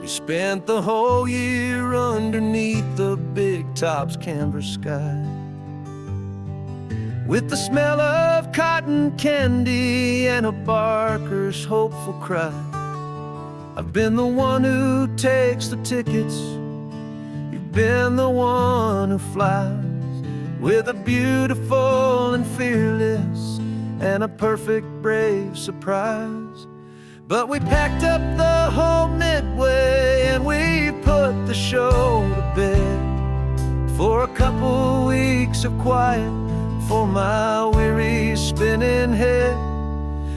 We spent the whole year underneath the big top's canvas sky, with the smell of cotton candy and a barker's hopeful cry. I've been the one who takes the tickets, you've been the one who flies, with a beautiful and fearless and a perfect brave surprise. But we packed up the whole Midway and we put the show to bed for a couple weeks of quiet for my weary spinning head.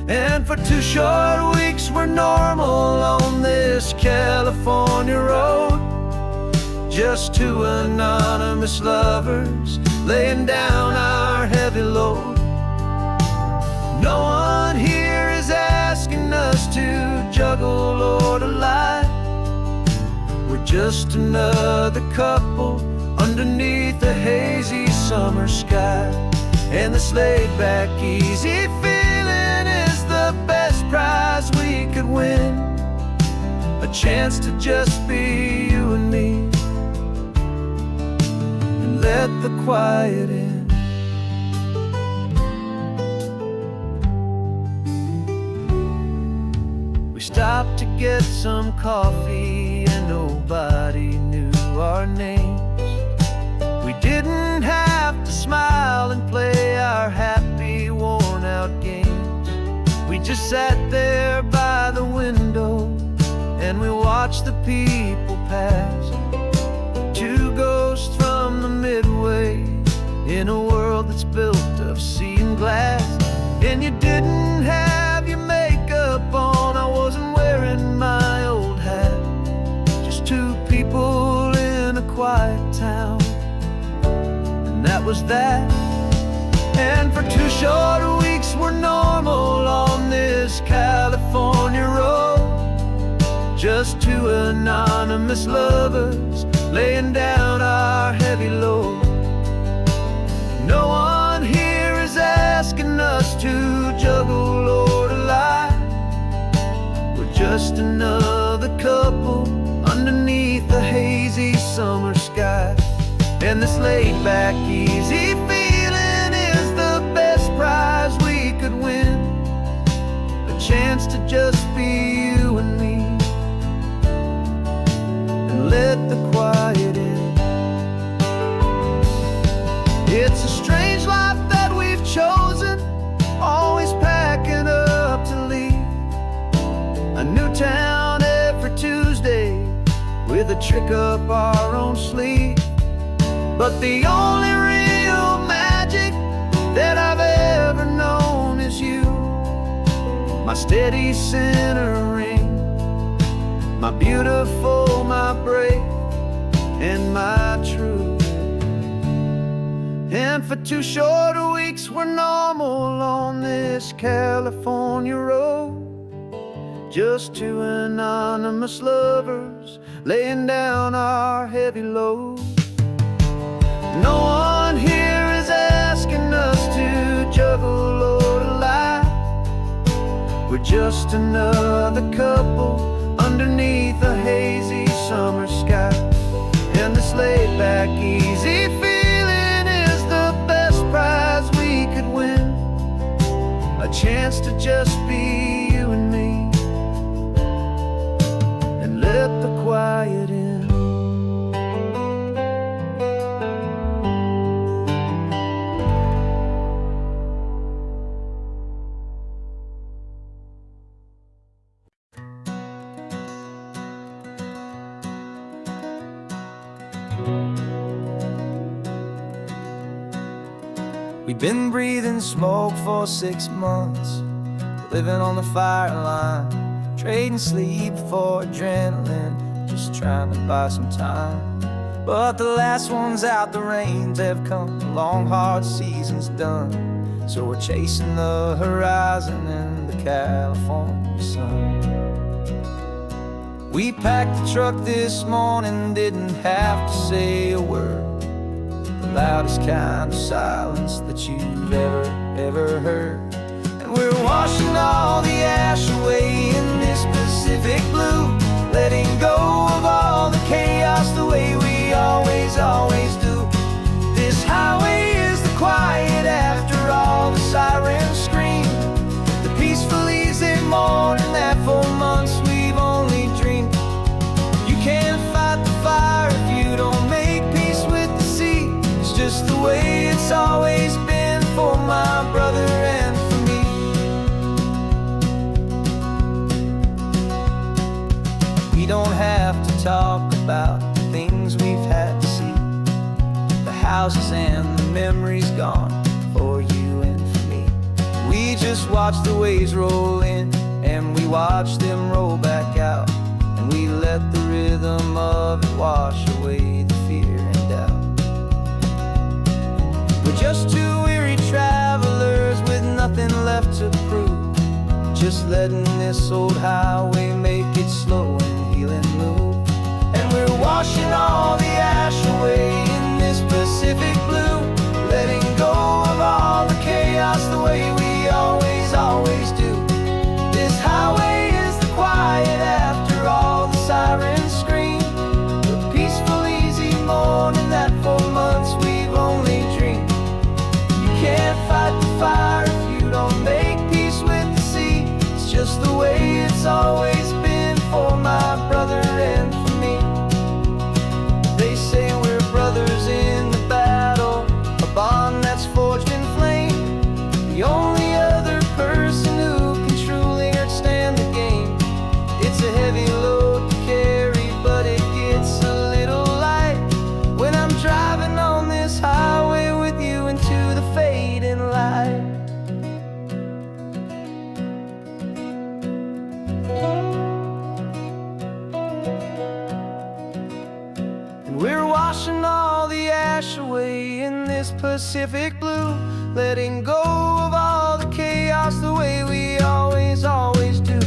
And for 2 short weeks we're normal on this California road, just 2 anonymous lovers laying down our heavy load. No one here is asking us to juggle or to lie. We're just another couple underneath a hazy summer sky. And this laid-back, easy feeling is the best prize we could win, a chance to just be you and me, and let the quiet in. We stopped to get some coffee and nobody knew our names. We didn't have to smile and play our happy, worn-out games. We just sat there by the window and we watched the people pass. 2 ghosts from the Midway in a world that's built of sea and glass. And you didn't have your makeup on, I wasn't wearing my old hat. Just 2 people in a quiet town, and that was that. And for 2 short weeks we're normal on this California road, just 2 anonymous lovers laying down our heavy load. No one here is asking us to juggle or to lie. We're just another couple underneath the hazy summer sky. And this laid-back, easy feeling is the best prize we could win, a chance to just be you and me, and let the quiet in. It's a strange life that we've chosen, always packing up to leave a new town every Tuesday with a trick up our own sleeve. But the only real magic that I've ever known is you, my steady centering, my beautiful, my brave, and my true. And for 2 short weeks we're normal on this California road, just 2 anonymous lovers laying down our heavy load. No one here is asking us to juggle or to lie. We're just another couple underneath a hazy summer sky. And this laid-back, easy feeling is the best prize we could win, a chance to just be you and me, and let the quiet in. We've been breathing smoke for 6 months, living on the fire line, trading sleep for adrenaline, just trying to buy some time. But the last one's out, the rains have come, the long hard season's done, so we're chasing the horizon in the California sun. We packed the truck this morning, didn't have to say a word, the loudest kind of silence that you've ever heard. And we're washing all the ash away in this Pacific blue, letting go memories gone for you and for me. We just watch the waves roll in, and we watch them roll back out, and we let the rhythm of it wash away the fear and doubt. We're just two weary travelers with nothing left to prove, just letting this old highway make it slow and healing move. And we're washing all the ash away in this Pacific blue, letting go of all the chaos the way we always, always do. This highway is the quiet after all the sirens scream, the peaceful, easy morning that for months we've only dreamed. You can't fight the fire if you don't make peace with the sea. It's just the way it's always been for my brother and for me. They say we're brothers in the battle, a bond that's forged in flame. The only other person who can truly understand the game. It's a heavy load to carry, but it gets a little light when I'm driving on this highway with you into the fading light. And we're washing all the ash away in this Pacific blue, letting go of all the chaos the way we always, always do.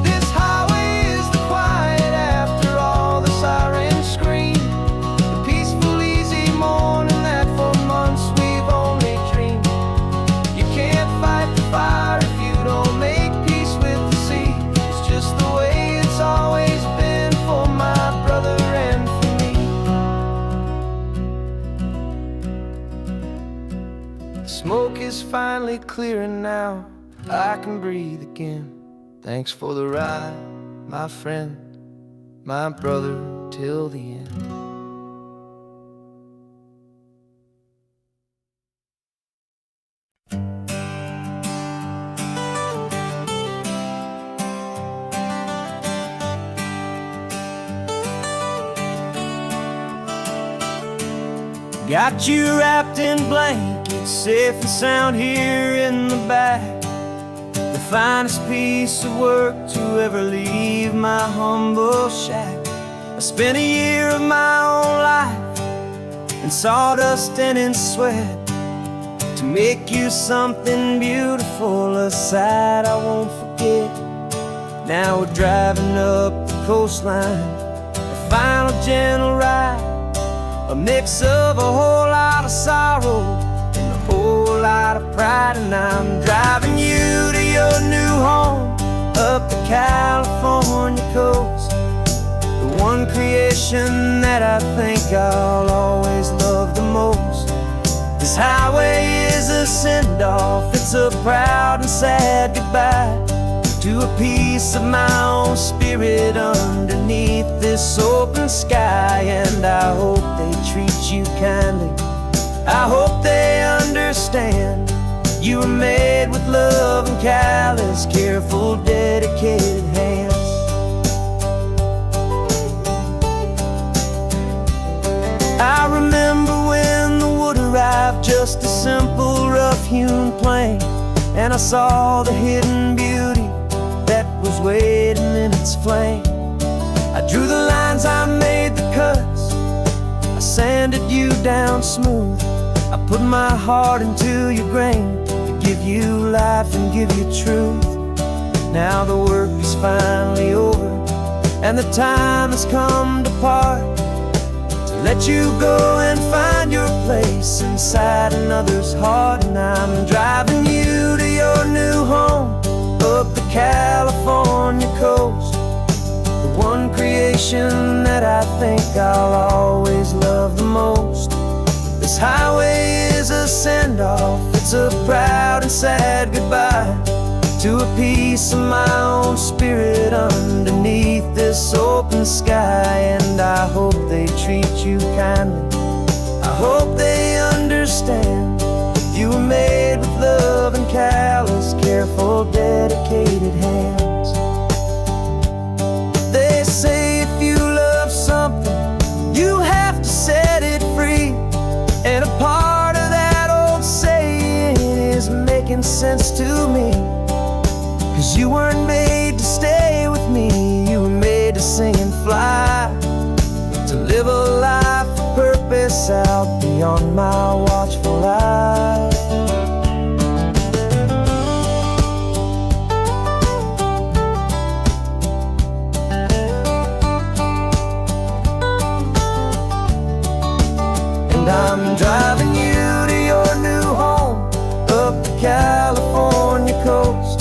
This highway is the quiet after all the sirens scream, the peaceful, easy morning that for months we've only dreamed. You can't fight the fire if you don't make peace with the sea. It's just the way it's always been for my brother and for me. The smoke is finally clearing now, I can breathe again. Thanks for the ride, my friend, my brother, till the end. Got you wrapped in blankets, safe and sound here in the back. The finest piece of work to ever leave my humble shack. I spent a year of my own life in sawdust and in sweat to make you something beautiful, a sight I won't forget. Now we're driving up the coastline, a final gentle ride, a mix of a whole lot of sorrow and a whole lot of pride. And I'm driving you to your new home up the California coast, the one creation that I think I'll always love the most. This highway is a send-off, it's a proud and sad goodbye to a piece of my own spirit underneath this open sky. And I hope they treat you kindly, I hope they understand you were made with love and callous, careful, dedicated hands. I remember when the wood arrived, just a simple rough-hewn plank, and I saw the hidden beauty that was waiting in its flame. I drew the lines, I made the cuts, I sanded you down smooth. I put my heart into your grain to give you life and give you truth. Now the work is finally over, and the time has come to part, to let you go and find your place inside another's heart. And I'm driving you to your new home up the California coast, the one creation that I think I'll always love the most. This highway is a send-off, it's a proud and sad goodbye to a piece of my own spirit underneath this open sky. And I hope they treat you kindly, I hope they understand you were made with love and callous, careful, dedicated hands. They say if you love something, you have to set it free, and a part of that 'Cause you weren't made to stay with me, you were made to sing and fly, to live a life of purpose out beyond my watchful eye. And I'm driving you to your new home, up the California coast,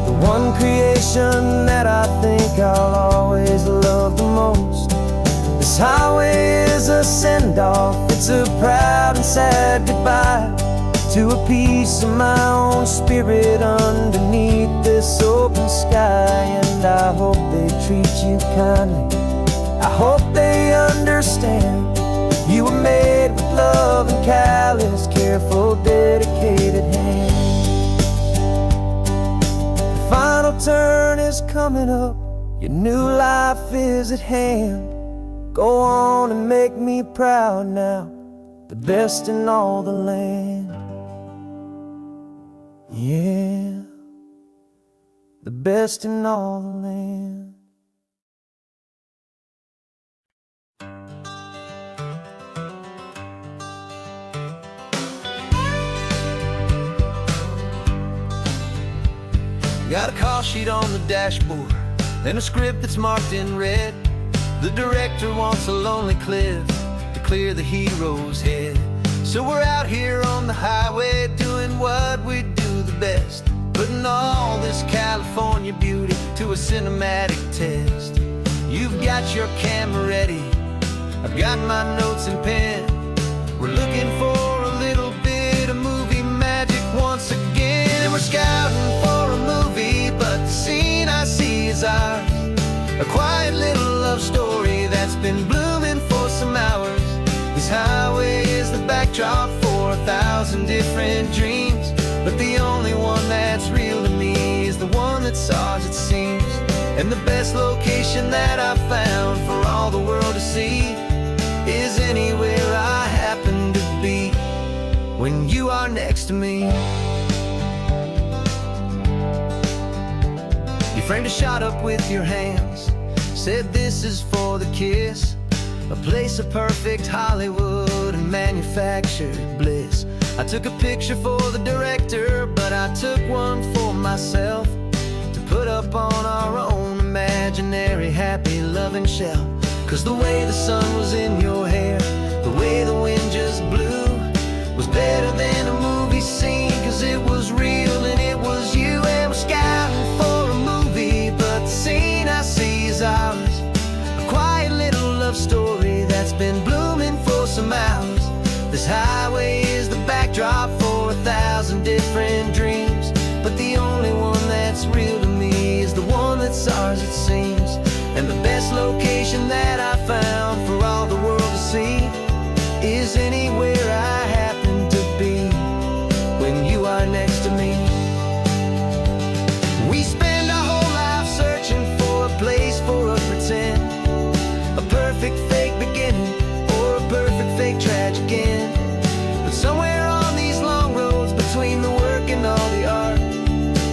the one creation that I think I'll always love the most. This highway is a send-off, it's a proud and sad goodbye to a piece of my own spirit underneath this open sky. And I hope they treat you kindly, I hope they understand you were made with love and callous, careful, dedicated hands. The final turn is coming up, your new life is at hand. Go on and make me proud now, the best in all the land. Yeah, the best in all the land. Got a call sheet on the dashboard and a script that's marked in red. The director wants a lonely cliff to clear the hero's head. So we're out here on the highway doing what we do the best, putting all this California beauty to a cinematic test. You've got your camera ready, I've got my notes and pen. We're looking for a little bit of movie magic once again. And we're scouting for a movie, but the scene I see is ours, a quiet little love story that's been blooming for some hours. This highway is the backdrop for 1,000 different dreams, but the only one that's real to me is the one that's ours, it seems. And the best location that I've found for all the world to see is anywhere I happen to be when you are next to me. You framed a shot up with your hands, said this is for the kiss, a place of perfect Hollywood and manufactured bliss. I took a picture for the director, but I took one for myself to put up on our own imaginary happy loving shell. 'Cause the way the sun was in your hair, the way the wind just blew, was better than a movie scene, 'cause it was real and it was you. And we're scouting for a movie, but the scene I see is ours, a quiet little love story that's been blooming for some hours. This highway is the backdrop for 1,000 different dreams, but the only one that's real to me is the one that's ours, it seems. And the best location that I found for all the world to see is anywhere I happen to be when you are next to me. We spend our whole life searching for a place for a pretend, a perfect fake beginning or a perfect fake tragic end. But somewhere on these long roads between the work and all the art,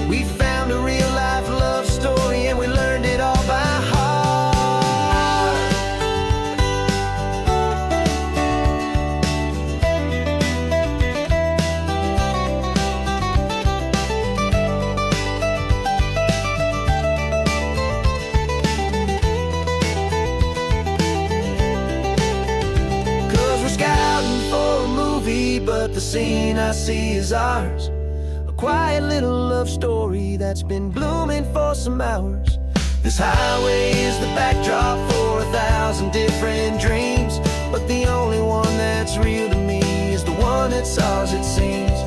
we found a real life love story and we learned it all by heart. But the scene I see is ours, a quiet little love story that's been blooming for some hours. This highway is the backdrop for 1,000 different dreams, but the only one that's real to me is the one that's ours, it seems.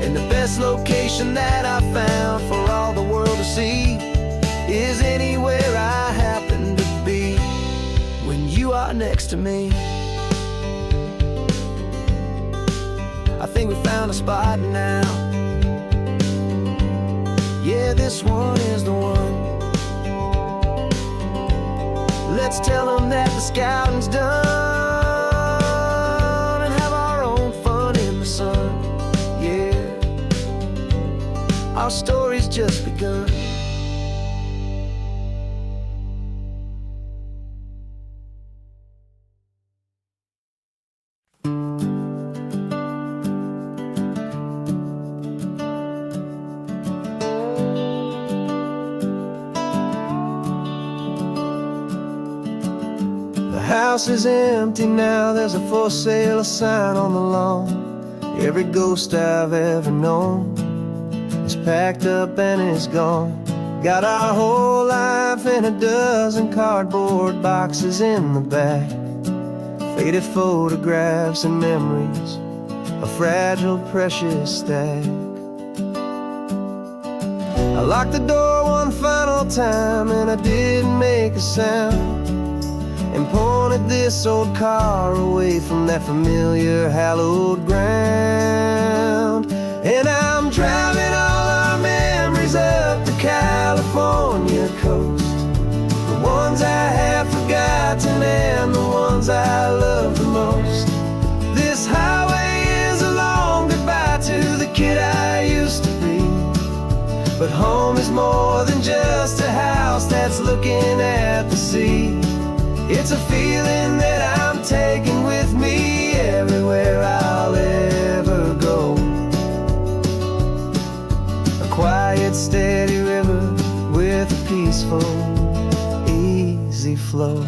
And the best location that I found for all the world to see is anywhere I happen to be when you are next to me. I think we found a spot now. Yeah, this one is the one. Let's tell them that the scouting's done and have our own fun in the sun. Yeah, our story story's just begun. The house is empty now, there's a for sale sign on the lawn. Every ghost I've ever known is packed up and is gone. Got our whole life in a dozen cardboard boxes in the back. Faded photographs and memories, a fragile, precious stack. I locked the door one final time and I didn't make a sound, and pointed this old car away from that familiar hallowed ground. And I'm driving all our memories up the California coast, the ones I have forgotten and the ones I love the most. This highway is a long goodbye to the kid I used to be, but home is more than just a house that's looking at the sea. It's a feeling that I'm taking with me everywhere I'll ever go. A quiet, steady river with a peaceful, easy flow.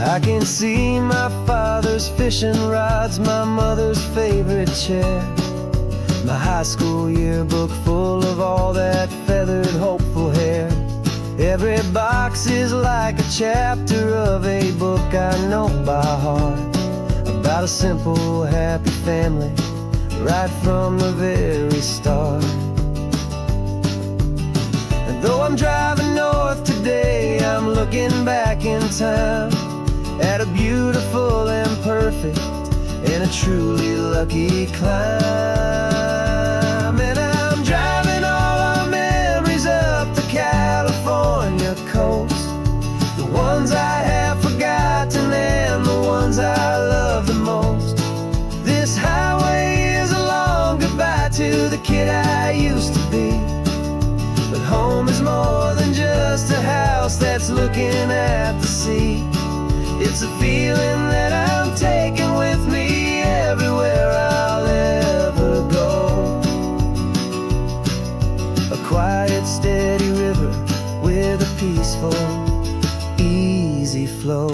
I can see my father's fishing rods, my mother's favorite chair, my high school yearbook full of all that feathered, hopeful hair. Every box is like a chapter of a book I know by heart, about a simple, happy family right from the very start. And though I'm driving north today, I'm looking back in time at a beautiful and perfect and a truly lucky climb. And I'm driving all our memories up the California coast, the ones I have forgotten and the ones I love the most. This highway is a long goodbye to the kid I used to be, but home is more than just a house that's looking at the sea. It's a feeling that I'm taking with me everywhere I'll ever go. A quiet, steady river with a peaceful, easy flow.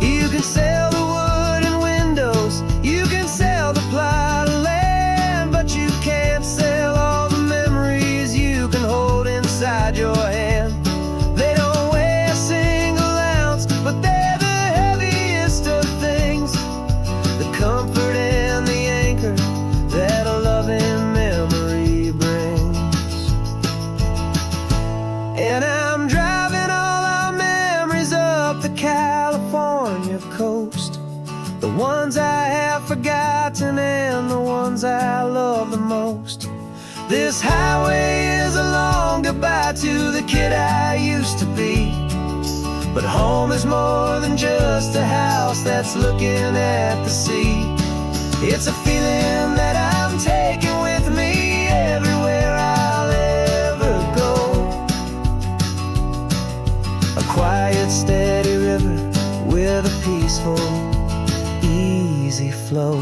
You can sell the wood and windows, you can sell the plot of land, but you can't sell all the memories you can hold inside your hand. They don't weigh a single ounce, but they're the heaviest of things, the comfort and the anchor that a loving memory brings. And I'm driving all our memories up the California coast, the ones I have forgotten and the ones I love the most. This highway is a long goodbye to the kid I used to be, but home is more than just a house that's looking at the sea. It's a feeling that I'm taking with me everywhere I'll ever go. A quiet, steady river with a peaceful, easy flow.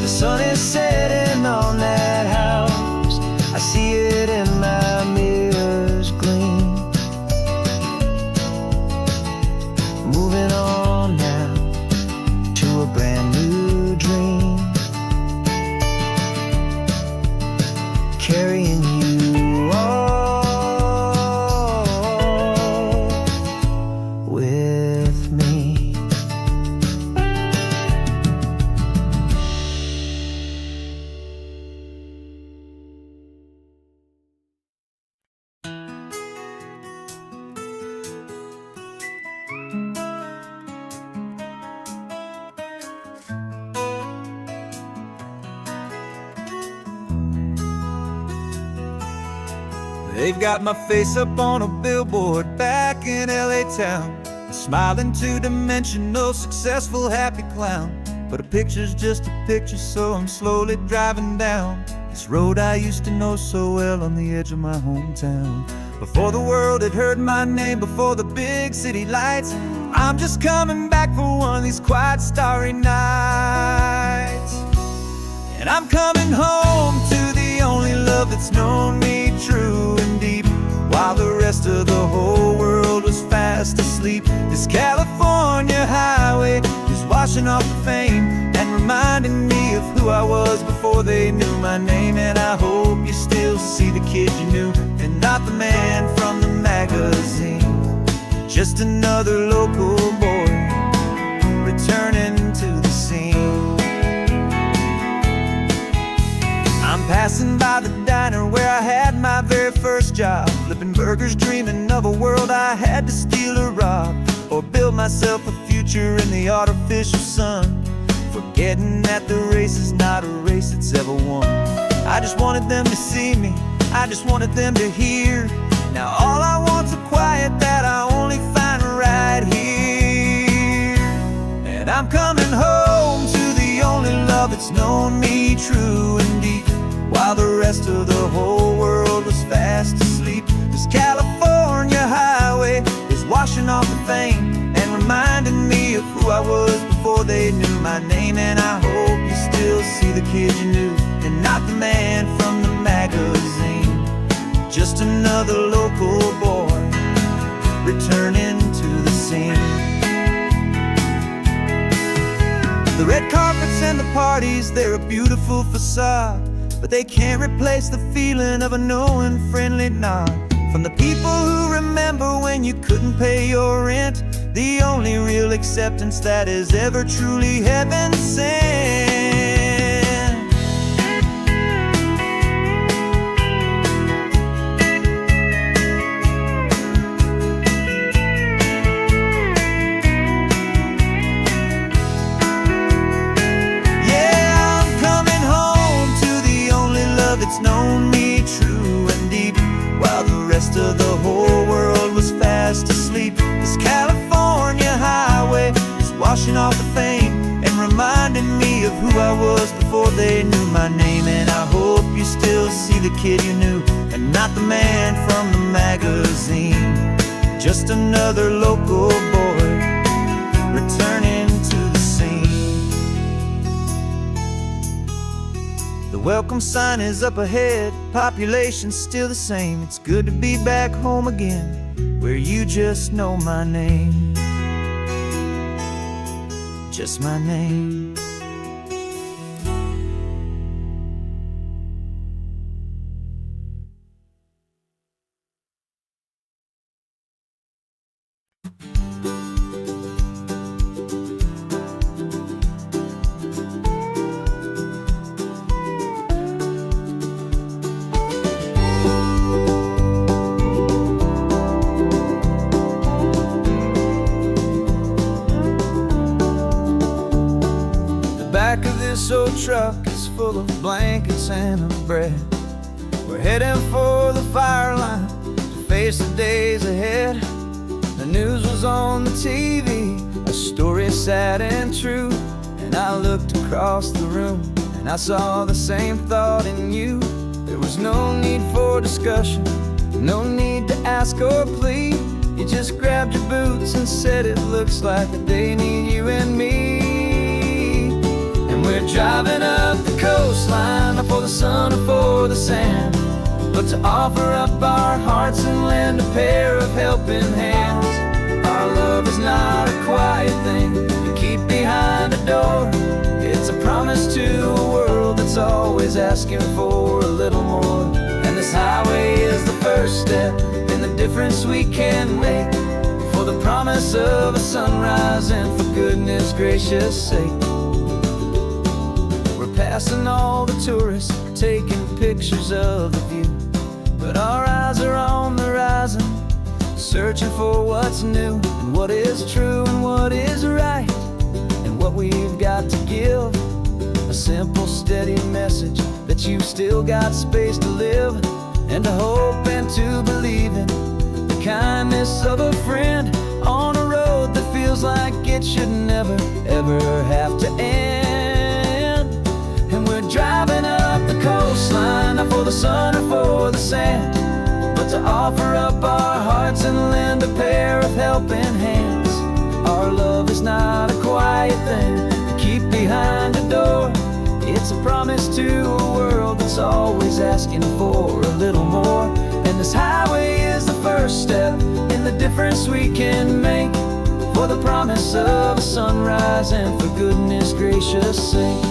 The sun is setting on that house, I see it in my mirror's gleam. Moving on now to a brand new dream, carrying you all with me. They've got my face up on a billboard back in LA town, a smiling two-dimensional, successful, happy clown. But a picture's just a picture, so I'm slowly driving down this road I used to know so well on the edge of my hometown. Before the world had heard my name, before the big city lights, I'm just coming back for one of these quiet, starry nights. And I'm coming home to the only love that's known me true and deep, while the rest of the whole world was fast asleep. This California highway is washing off the fame and reminding me of who I was before they knew my name. And I hope you still see the kid you knew, and not the man from the magazine. Just another local boy returning to the scene. I'm passing by the diner where I had my very first job, flipping burgers, dreaming of a world I had to steal or rob, or build myself a future in the artificial sun, forgetting that the race is not a race that's ever won. I just wanted them to see me, I just wanted them to hear. Now all I want's a quiet that I only find right here. And I'm coming home to the only love that's known me true and deep, while the rest of the whole world was fast asleep. This California highway is washing off the fame and reminding me of who I was before they knew my name. And I hope you still see the kid you knew, and not the man from the magazine. Just another local boy returning to the scene. The red carpets and the parties, they're a beautiful facade, but they can't replace the feeling of a knowing, friendly nod from the people who remember when you couldn't pay your rent. The only real acceptance that is ever truly heaven sent. It's known me true and deep, while the rest of the whole world was fast asleep. This California highway is washing off the fame and reminding me of who I was before they knew my name. And I hope you still see the kid you knew, and not the man from the magazine. Just another local boy returning to the scene. The welcome sign is up ahead, population's still the same. It's good to be back home again, where you just know my name. Just my name. Back of this old truck is full of blankets and of bread. We're heading for the fire line to face the days ahead. The news was on the TV, a story sad and true, and I looked across the room and I saw the same thought in you. There was no need for discussion, no need to ask or plead. You just grabbed your boots and said it looks like the day need you and me. We're driving up the coastline, not for the sun or for the sand, but to offer up our hearts and lend a pair of helping hands. Our love is not a quiet thing you keep behind a door. It's a promise to a world that's always asking for a little more. And this highway is the first step in the difference we can make, for the promise of a sunrise and for goodness gracious sake. Passing all the tourists, taking pictures of the view, but our eyes are on the horizon, searching for what's new, and what is true and what is right, and what we've got to give. A simple, steady message that you've still got space to live, and to hope and to believe in the kindness of a friend on a road that feels like it should never, ever have to end. And we're driving up the coastline, not for the sun or for the sand, but to offer up our hearts and lend a pair of helping hands. Our love is not a quiet thing to keep behind a door. It's a promise to a world that's always asking for a little more. And this highway is the first step in the difference we can make, for the promise of a sunrise and for goodness gracious sake.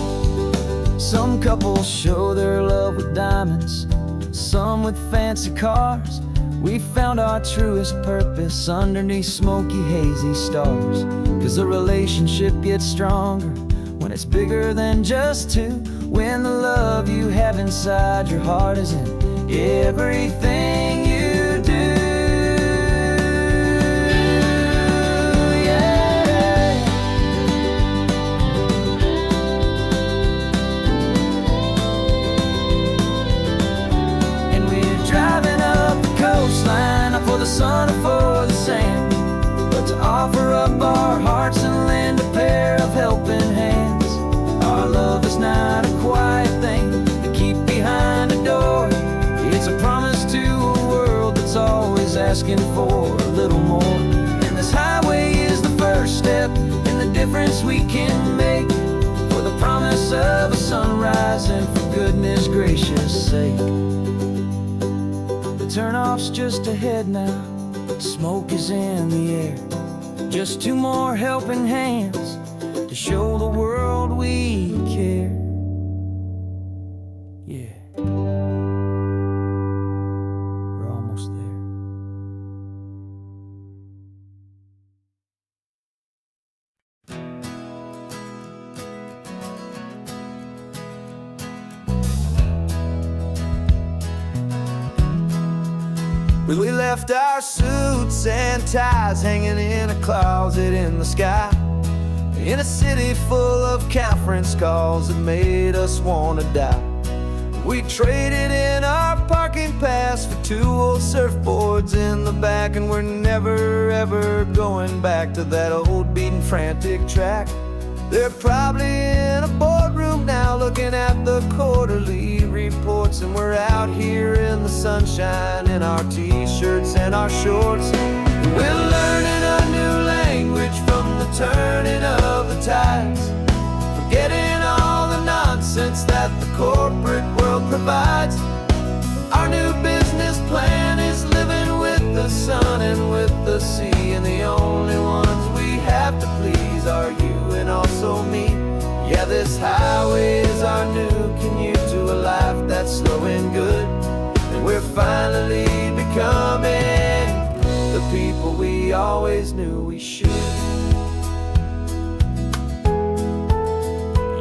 Some couples show their love with diamonds, some with fancy cars. We found our truest purpose underneath smoky, hazy stars. 'Cause a relationship gets stronger when it's bigger than just two, when the love you have inside your heart is in everything you do. Yeah. And we're driving up the coastline, not for the sun or for the sand, but to offer up our hearts and lend a pair of helping hands. Our love is not a quiet thing to keep behind a door. It's a promise to a world that's always asking for a little more. And this highway is the first step in the difference we can make, for the promise of a sunrise and for goodness gracious sake. The turnoff's just ahead now, smoke is in the air. Just two more helping hands to show the world we care. Yeah, we're almost there. We left our suits and ties hanging in a closet in the sky, in a city full of conference calls that made us wanna die. We traded in our parking pass for two old surfboards in the back, and we're never ever going back to that old beaten frantic track. They're probably in a boardroom now looking at the quarterly reports, and we're out here in the sunshine in our t-shirts and our shorts. We're learning a new language from the turning of the tides, forgetting all the nonsense that the corporate world provides. Our new business plan is living with the sun and with the sea, and the only ones we have to please are you and also me. Yeah, this highway is our new commute to a life that's slow and good, and we're finally becoming the people we always knew we should.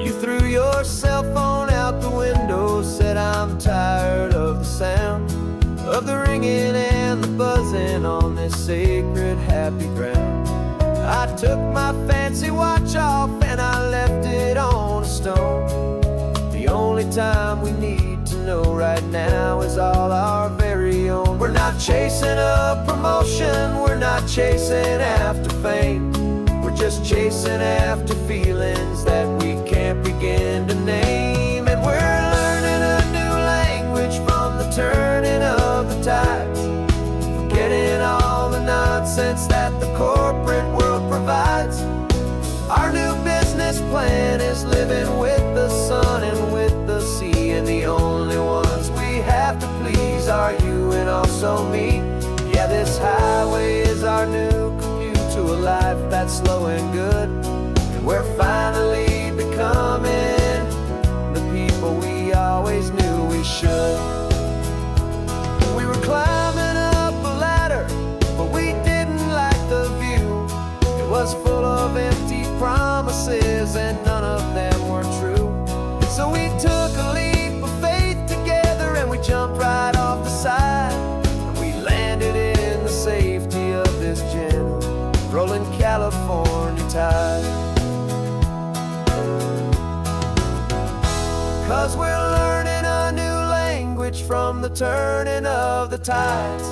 You threw your cell phone out the window, said I'm tired of the sound of the ringing and the buzzing on this sacred happy ground. I took my fancy watch off and I left it on a stone. The only time we need to know right now is all our very own. We're not chasing a promotion, we're not chasing after fame, we're just chasing after feelings that we can't begin to name. And we're learning a new language from the turning of the tides, forgetting all the nonsense that the corporate world provides. Our new business plan is living with the sun and with the sea, and the only ones we have to please are you and also me. Yeah, this highway is our new commute to a life that's slow and good, and we're finally becoming the people we always knew we should. We were climbing up a ladder, but we didn't like the view. It was full of empty promises and none of them were true. So we took a leap of faith together and we jumped right off the side, and we landed in the safety of this gentle rolling California tide. 'Cause we're learning a new language switch from the turning of the tides.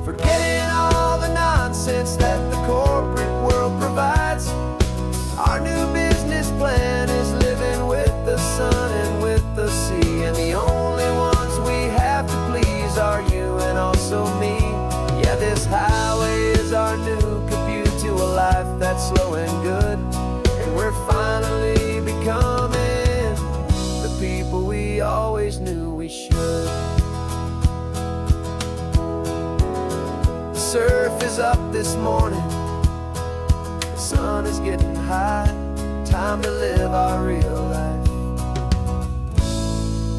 Forgetting all the nonsense that the corporate world provides. Our new business plan is living with the sun and with the sea, and the only ones we have to please are you and also me. Yeah, this highway is our new commute to a life that's slow and good, and we're finally becoming the people we always knew we should. The surf is up this morning, the sun is getting high. Time to live our real life,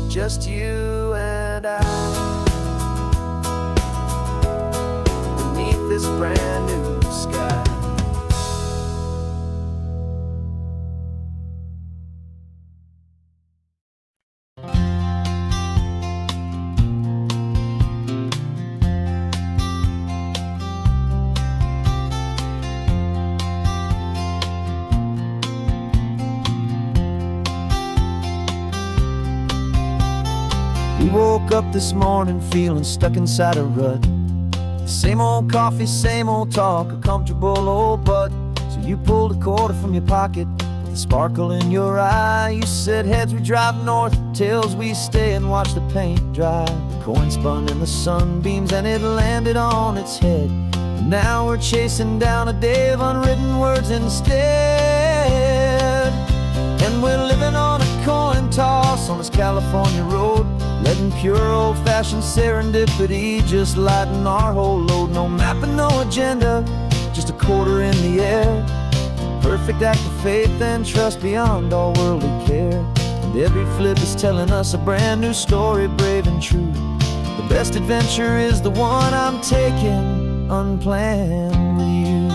just you and I, beneath this brand new sky. We woke up this morning feeling stuck inside a rut. Same old coffee, same old talk, a comfortable old butt. So you pulled a quarter from your pocket with a sparkle in your eye. You said, heads we drive north, tails we stay and watch the paint dry. The coin spun in the sunbeams and it landed on its head. And now we're chasing down a day of unwritten words instead. And we're living on a coin toss on this California road, letting pure old-fashioned serendipity just lighten our whole load. No map and no agenda, just a quarter in the air. Perfect act of faith and trust beyond all worldly care. And every flip is telling us a brand new story, brave and true. The best adventure is the one I'm taking, unplanned with you.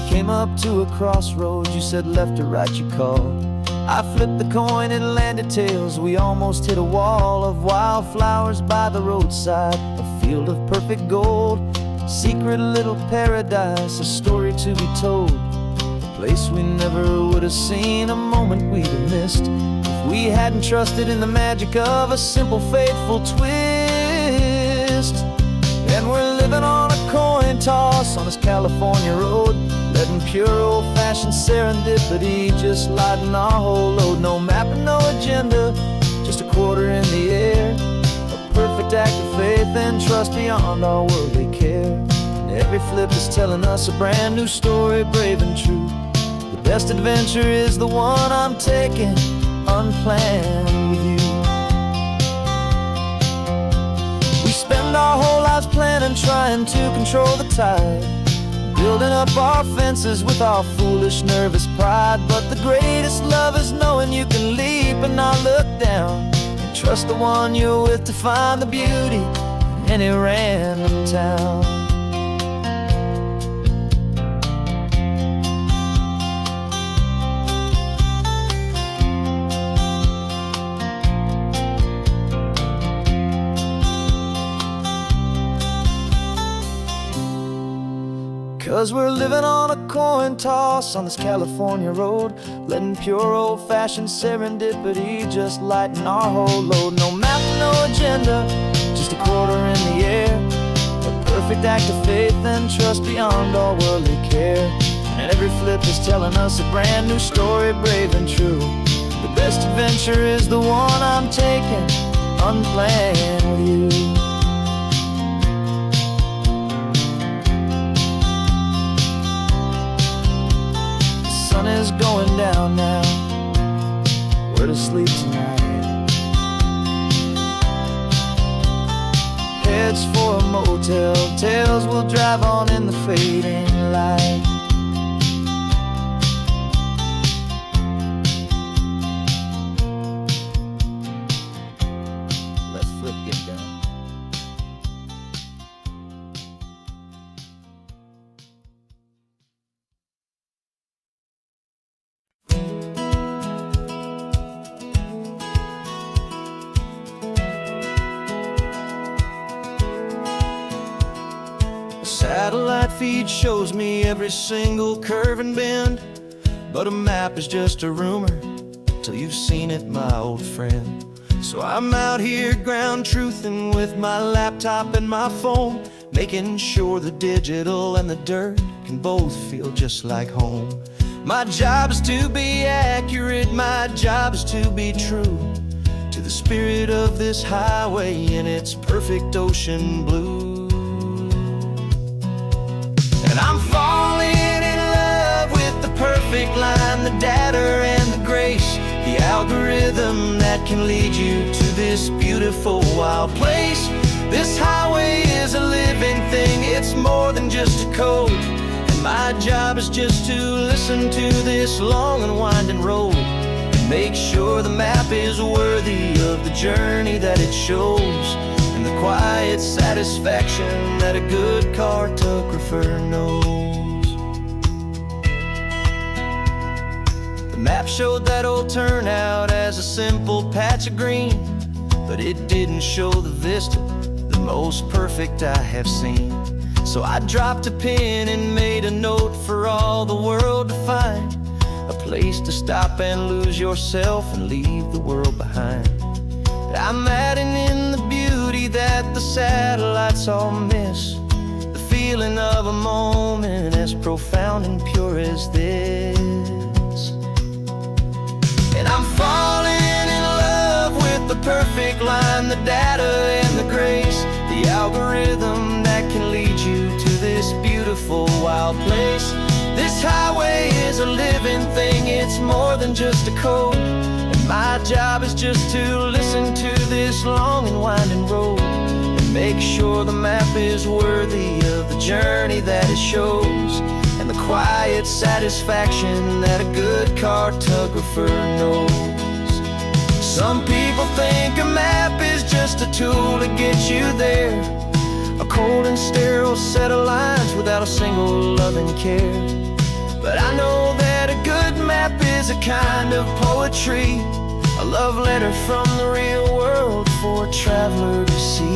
Came up to a crossroads, you said left or right you called. I flipped the coin, it landed tails. We almost hit a wall of wildflowers by the roadside, a field of perfect gold, secret little paradise, a story to be told, a place we never would have seen, a moment we'd have missed if we hadn't trusted in the magic of a simple faithful twist. And we're living on a coin toss on this California road, letting pure old-fashioned serendipity just lighten our whole load. No map and no agenda, just a quarter in the air. A perfect act of faith and trust beyond all worldly care. And every flip is telling us a brand new story, brave and true. The best adventure is the one I'm taking, unplanned with you. We spend our whole lives planning, trying to control the tide, building up our fences with our foolish, nervous pride. But the greatest love is knowing you can leap and not look down, and trust the one you're with to find the beauty in any random town. 'Cause we're living on a coin toss on this California road, letting pure old-fashioned serendipity just lighten our whole load. No map, no agenda, just a quarter in the air. A perfect act of faith and trust beyond all worldly care. And every flip is telling us a brand new story, brave and true. The best adventure is the one I'm taking, unplanned with you. The sun is going down now, we're to sleep tonight. Heads for a motel, tails will drive on in the fading light. Let's flip get down. Satellite feed shows me every single curve and bend, But a map is just a rumor till you've seen it, my old friend. So I'm out here ground truthing with my laptop and my phone, making sure the digital and the dirt can both feel just like home. My job is to be accurate, my job is to be true to the spirit of this highway in its perfect ocean blue. And I'm falling in love with the perfect line, the data and the grace, the algorithm that can lead you to this beautiful wild place. This highway is a living thing, it's more than just a code. And my job is just to listen to this long and winding road and make sure the map is worthy of the journey that it shows, and the quiet satisfaction that a good cartographer knows. The map showed that old turnout as a simple patch of green, but it didn't show the vista, the most perfect I have seen. So I dropped a pin and made a note for all the world to find, a place to stop and lose yourself and leave the world behind. I'm adding in the beauty that the satellites all miss, the feeling of a moment as profound and pure as this. And I'm falling in love with the perfect line, the data and the grace, the algorithm that can lead you to this beautiful wild place. This highway is a living thing, it's more than just a code. And my job is just to listen to this long and winding road and make sure the map is worthy of the journey that it shows, and the quiet satisfaction that a good cartographer knows. Some people think a map is just a tool to get you there, a cold and sterile set of lines without a single loving care. But I know that a good map is a kind of poetry, a love letter from the real world for a traveler to see.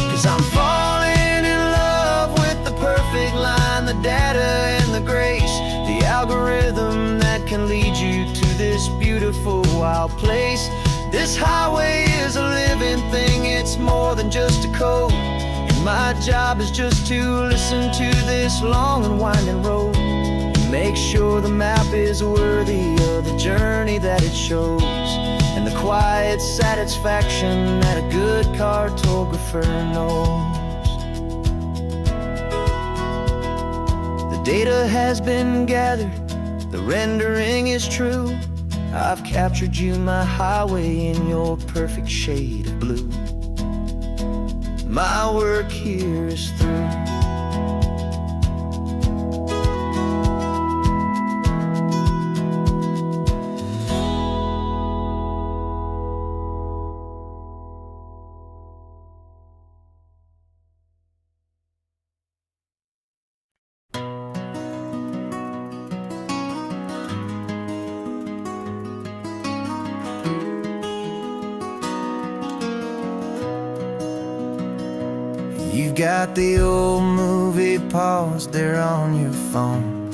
'Cause I'm falling in love with the perfect line, the data and the grace, the algorithm that can lead you to this beautiful wild place. This highway is a living thing, it's more than just a code. And my job is just to listen to this long and winding road and make sure the map is worthy of the journey that it shows, and the quiet satisfaction that a good cartographer knows. The data has been gathered, the rendering is true. I've captured you, my highway, in your perfect shade of blue. My work here is through. You've got the old movie paused there on your phone,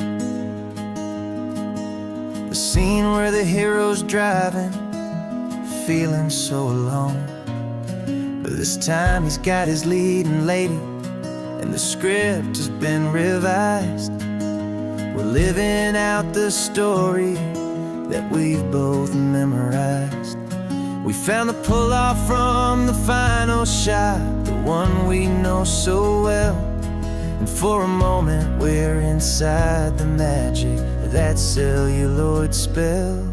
the scene where the hero's driving, feeling so alone. But this time he's got his leading lady, and the script has been revised. We're living out the story that we've both memorized. We found the pull-off from the final shot, the one we know so well. And for a moment we're inside the magic of that celluloid spell.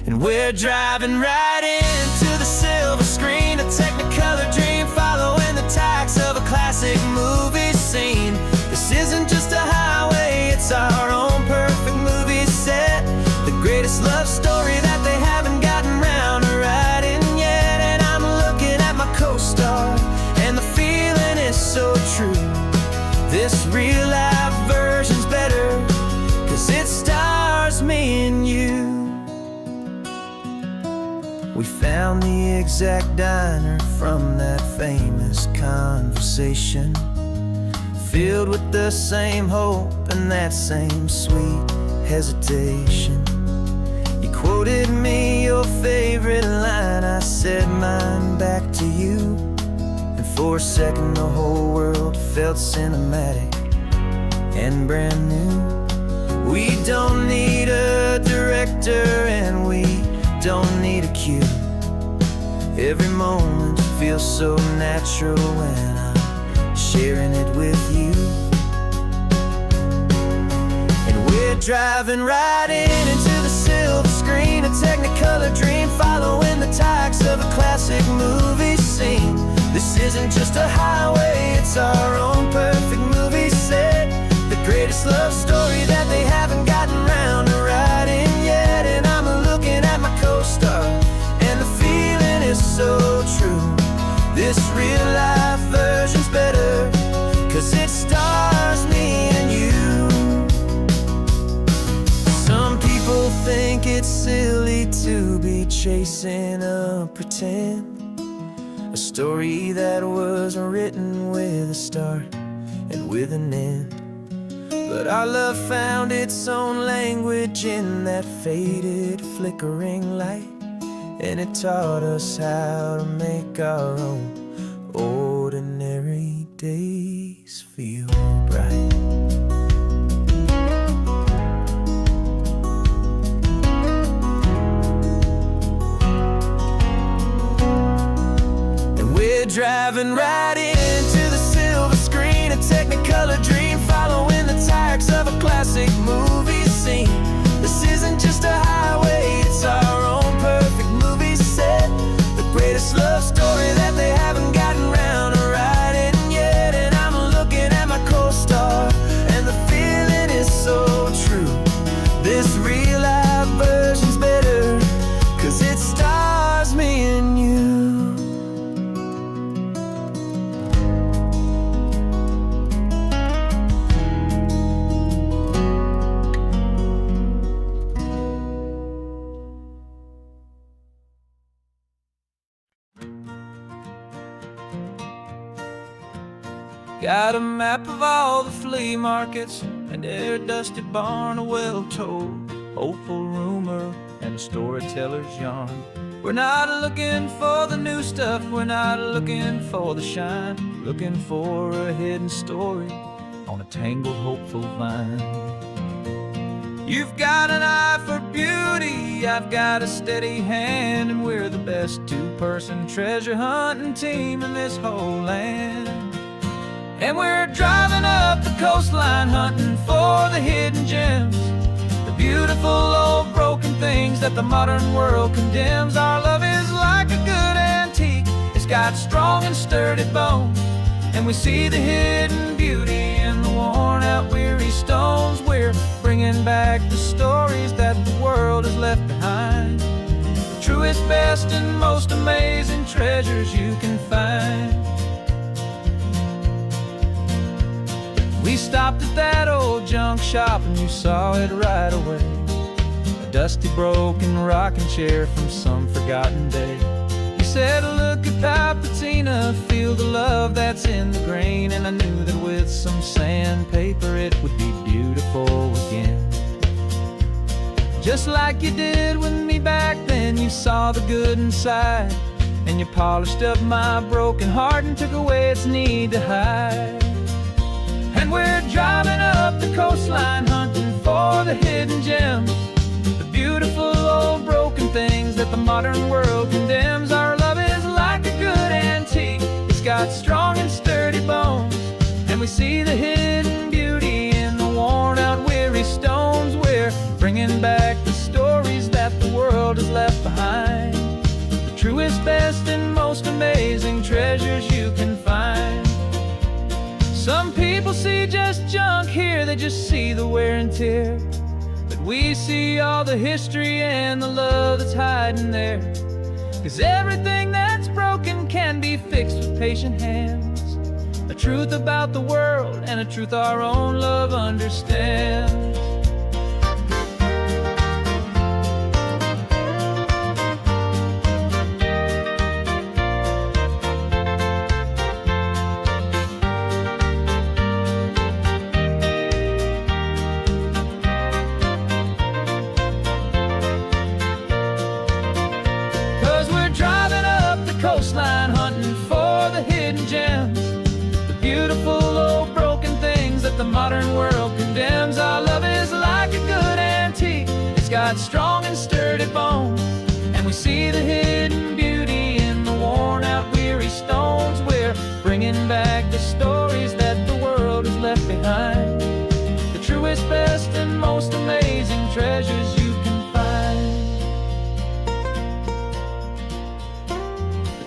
And we're driving right into the silver screen, a technicolor dream following the tacks of a classic movie scene. This isn't just a highway, it's our own perfect movie set, the greatest love story that they haven't gotten round to writing yet. And I'm looking the exact diner from that famous conversation, filled with the same hope and that same sweet hesitation. You quoted me your favorite line, I said mine back to you, and for a second the whole world felt cinematic and brand new. We don't need a director and we don't need a cue. Every moment feels so natural when I'm sharing it with you. And we're driving right into the silver screen, a technicolor dream, following the tacks of a classic movie scene. This isn't just a highway, it's our own perfect movie set, the greatest love story that they haven't gotten round to writing yet. And I'm looking at my co-star, and the feeling is so true. This real life version's better, 'cause it stars me and you. Some people think it's silly to be chasing a pretend, a story that was written with a start and with an end. But our love found its own language in that faded, flickering light, and it taught us how to make our own ordinary days feel bright. And we're driving right into the silver screen, a technicolor dream, following the tacks of a classic movie scene. This isn't just a highway, it's our own perfect movie set, the greatest love story that they haven't gotten round to writing yet. And I'm looking at my co-star, and the feeling is so true. This real life version's better, 'cause it stars me and you. Got a map of all the flea markets and their dusty barn, a well-told, hopeful rumor, and a storyteller's yarn. We're not looking for the new stuff, we're not looking for the shine, looking for a hidden story on a tangled, hopeful vine. You've got an eye for beauty, I've got a steady hand, and we're the best two-person treasure hunting team in this whole land. And we're driving up the coastline, hunting for the hidden gems, the beautiful old broken things that the modern world condemns. Our love is like a good antique, it's got strong and sturdy bones, and we see the hidden beauty in the worn out weary stones. We're bringing back the stories that the world has left behind, the truest, best, and most amazing treasures you can find. We stopped at that old junk shop and you saw it right away, a dusty, broken rocking chair from some forgotten day. You said, look at that patina, feel the love that's in the grain, and I knew that with some sandpaper it would be beautiful again. Just like you did with me back then, you saw the good inside, and you polished up my broken heart and took away its need to hide. And we're driving up the coastline, hunting for the hidden gems, the beautiful old broken things that the modern world condemns. Our love is like a good antique, it's got strong and sturdy bones, and we see the hidden beauty in the worn out weary stones. We're bringing back the stories that the world has left behind, the truest, best, and most amazing treasures you can find. Some people see just junk here, they just see the wear and tear, but we see all the history and the love that's hiding there. 'Cause everything that's broken can be fixed with patient hands, a truth about the world and a truth our own love understands.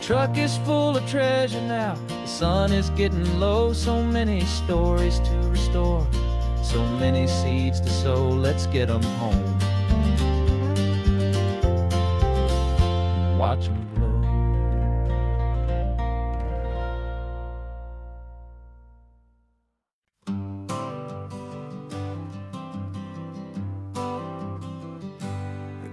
truck is full of treasure now. The sun is getting low, so many stories to restore, so many seeds to sow. Let's get them home, watch them blow.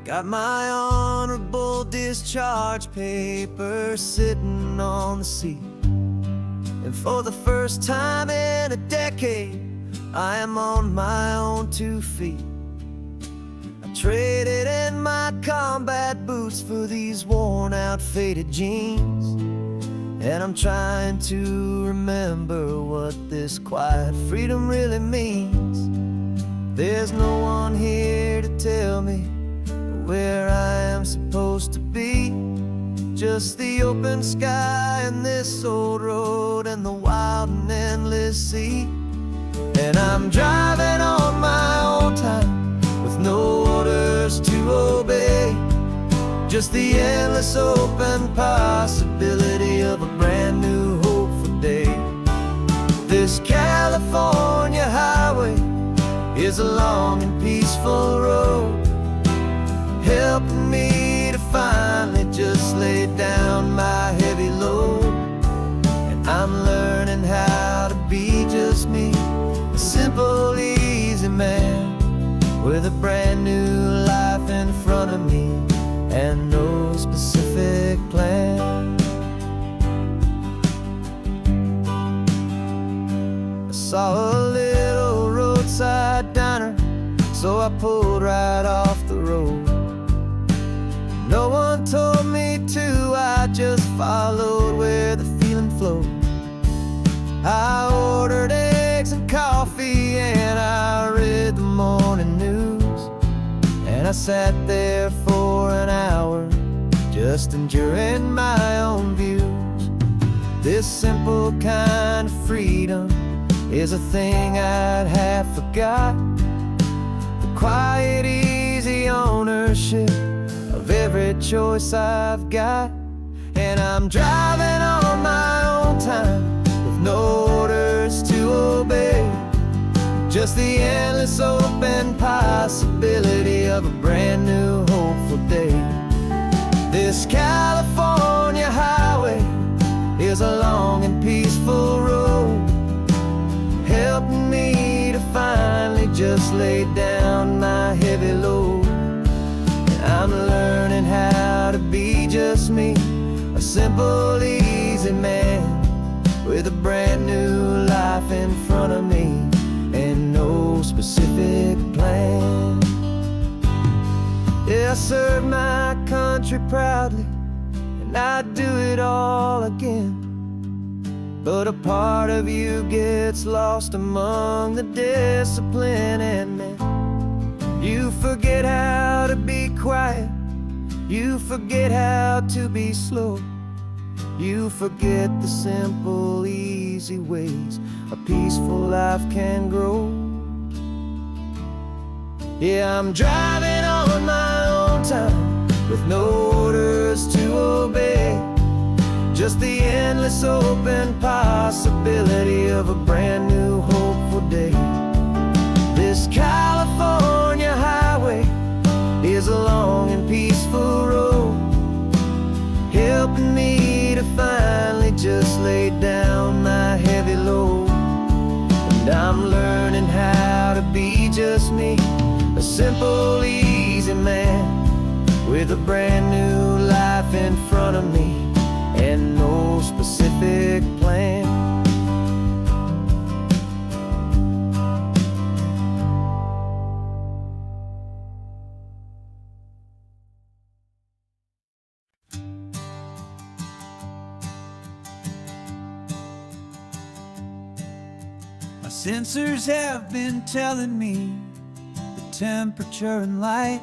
Got my honorable discharge paper sitting on the seat, and for the first time in a decade, I am on my own 2 feet. I traded in my combat boots for these worn out faded jeans, and I'm trying to remember what this quiet freedom really means. There's no one here to tell me where I am supposed to be, just the open sky and this old road and the wild and endless sea. And I'm driving on my own time with no orders to obey, just the endless open possibility of a brand new hopeful day. This California highway is a long and peaceful road, helping me to finally just lay down my heavy load. And I'm learning how to be just me, a simple, easy man with a brand new life in front of me and no specific plan. I saw a little roadside diner, so I pulled right off the road. No one told me to, I just followed where the feeling flowed. I ordered eggs and coffee and I read the morning news, and I sat there for an hour just enjoying my own views. This simple kind of freedom is a thing I'd have forgot, the quiet, easy ownership of every choice I've got. And I'm driving on my own time with no orders to obey, just the endless open possibility of a brand new hopeful day. This California highway is a long and peaceful road, helping me to finally just lay down my heavy load. I'm learning how to be just me, a simple, easy man with a brand new life in front of me and no specific plan. Yeah, I serve my country proudly and I'd do it all again, but a part of you gets lost among the discipline, and then you forget how to be quiet, you forget how to be slow, you forget the simple, easy ways a peaceful life can grow. Yeah, I'm driving on my own time with no orders to obey, just the endless open possibility of a brand new hopeful day. This California highway is a long and peaceful road, helping me to finally just lay down my heavy load. And I'm learning how to be just me, a simple, easy man with a brand new life in front of me and no specific plan. My sensors have been telling me the temperature and light,